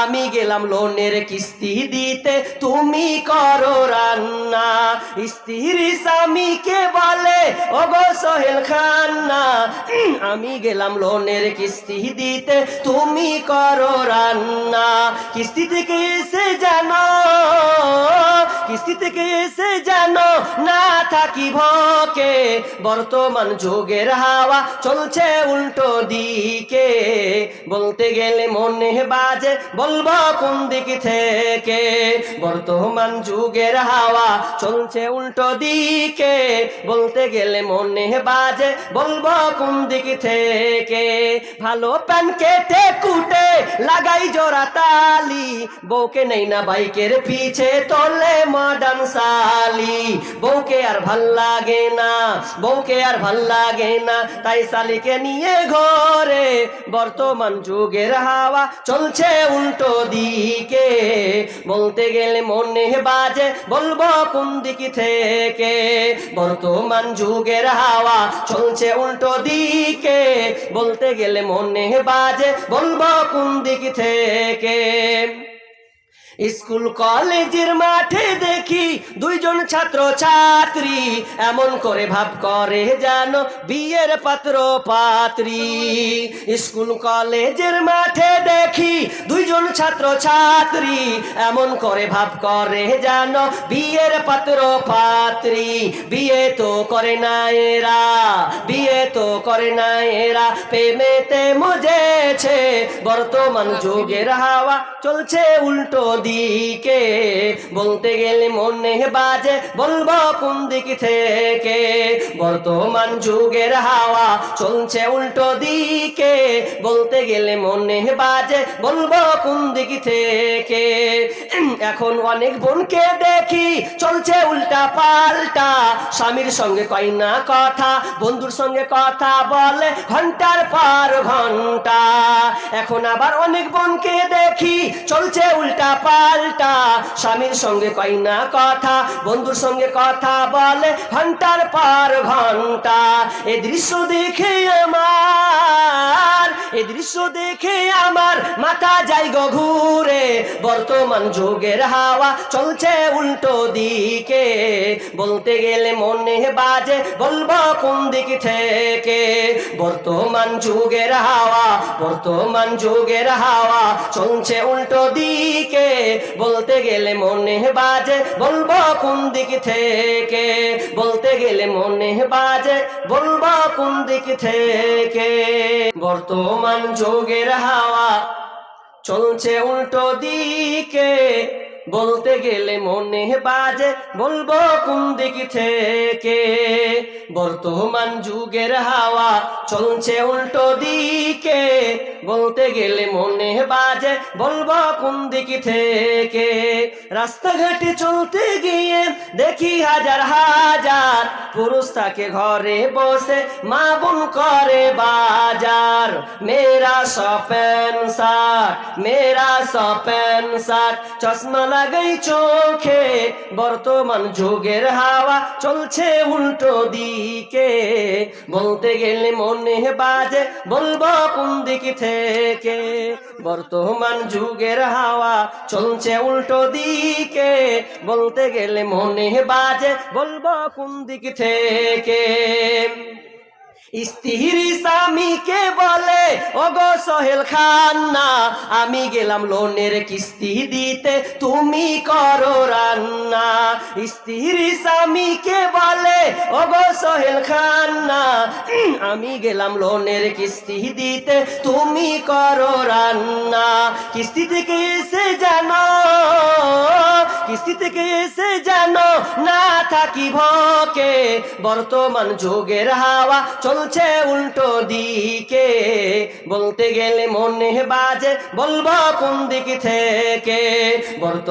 আমি গেলাম লোনের কিস্তি দিতে, তুমি করো রান্না। স্ত্রী স্বামীকে বলে ওগো সোহেল খান্না, আমি গেলাম লোনের কিস্তি দিতে, তুমি করো রান্না। কিস্তি থেকে এসে জানো, কিস্তি থেকে এসে জানো না থাকি ভকে, বর্তমান যুগের হাওয়া চলছে উল্টো দিকে। বলতে গেলে মনে বাজে বলবো কোন দিক থেকে, বর্তমান যুগের হাওয়া চলছে উল্টো দিকে। বলতে গেলে মনে বাজে বলবো কোন দিক থেকে। ভালো প্যান কেটে কুটে লাগাই জোড়া তালি, বউকে নেই না বাইকের পিছে তোলে মডার্ন সালি। বউকে আর ভাল লাগে না, বউকে আর ভাল লাগে না, তাই সালিকে নিয়ে ঘরে। বর্তমান যুগের হাওয়া চলছে উল্টো দিকে। বলতে গেলে মনে বাজে বলবো কোন দিক থেকে, বর্তমান যুগের হাওয়া চলছে উল্টো দিকে। বলতে গেলে মনে বাজে বলবো কোন দিক থেকে। স্কুল কলেজের মাঠে দেখি দুইজন ছাত্র ছাত্রী, এমন করে ভাব করে জানো বিয়ের পাত্র পাত্রী। স্কুল কলেজের মাঠে দেখি দুইজন ছাত্র ছাত্রী, এমন করে ভাব করে জানো বিয়ের পাত্র পাত্রী। বিয়ে তো করে না এরা, বিয়ে তো করে না এরা, প্রেমেতে মজেছে। বর্তমান যুগের হাওয়া চলছে উল্টো দিকে। বলতে গেলে মনে বাজে বলবো কোন দিক থেকে, বর্তমান যুগের হাওয়া চলছে উল্টো দিকে। বলতে গেলে মনে বাজে বলবো কোন দিক থেকে। এখন অনেক বোনকে দেখি চলছে উল্টা পাল্টা, স্বামীর সঙ্গে কয় না কথা, বন্ধুর সঙ্গে কথা বলে ঘন্টার পর ঘন্টা। এখন আবার অনেক বোনকে দেখি চলছে উল্টা পাল্টা, স্বামীর সঙ্গে কয় না কথা, বন্ধুর সঙ্গে কথা বলে ঘন্টার পর ঘন্টা। এই দৃশ্য দেখে আমার, এই দৃশ্য দেখে আমার মাথা যায় গো ঘুরে। বর্তমান যুগের হাওয়া চলছে উল্টো দিকে। বলতে গেলে মনে বাজে বলবো কোন দিক থেকে, বর্তমান যুগের হাওয়া, বর্তমান যুগের হাওয়া চলছে উল্টো দিকে। বলতে গেলে মনে বাজে বলবো কোন দিক থেকে, বলতে গেলে মনে বাজে বলবো কোন দিক থেকে। বর্তমান যুগের হাওয়া চলছে উল্টো দিকে। বলতে গেলে মনে বাজে বলবো কোন দিক থেকে, বর্তমান যুগের হাওয়া চলছে উল্টো দিকে। বলতে গেলে মনে বাজে বলবো কোন দিক থেকে। রাস্তাঘাটে চলতে গিয়ে দেখি হাজার হাজার পুরুষ থাকে ঘরে বসে, মা বোন করে বাজার। মেরা শপেন শার্ট, মেরা শপেন শার্ট, চশমা লাগাই চোখে। বর্তমান যুগের হাওয়া চলছে উল্টো দিকে। বলতে গেলে মনে বাজে বলবো কোন দিক থেকে, বর্তমান যুগের হাওয়া চলছে উল্টো দিকে। বলতে গেলে মনে বাজে বলবো কোন দিক থেকে। স্ত্রী স্বামীকে বলে ওগো সোহেল খান্না, আমি গেলাম লোনের কিস্তি দিতে, তুমি করো রান্না। স্ত্রী স্বামীকে বলে ওগো সোহেল খান্না, আমি গেলাম লোনের কিস্তি দিতে, তুমি করো রান্না। কিস্তি থেকে এসে জানো, কিস্তি থেকে এসে জানো না থাকি ভকে, বর্তমান যুগের হাওয়া চলছে উল্টো দিকে। বলতে গেলে মনে বাজে বলবো কোন দিক থেকে, বর্তমান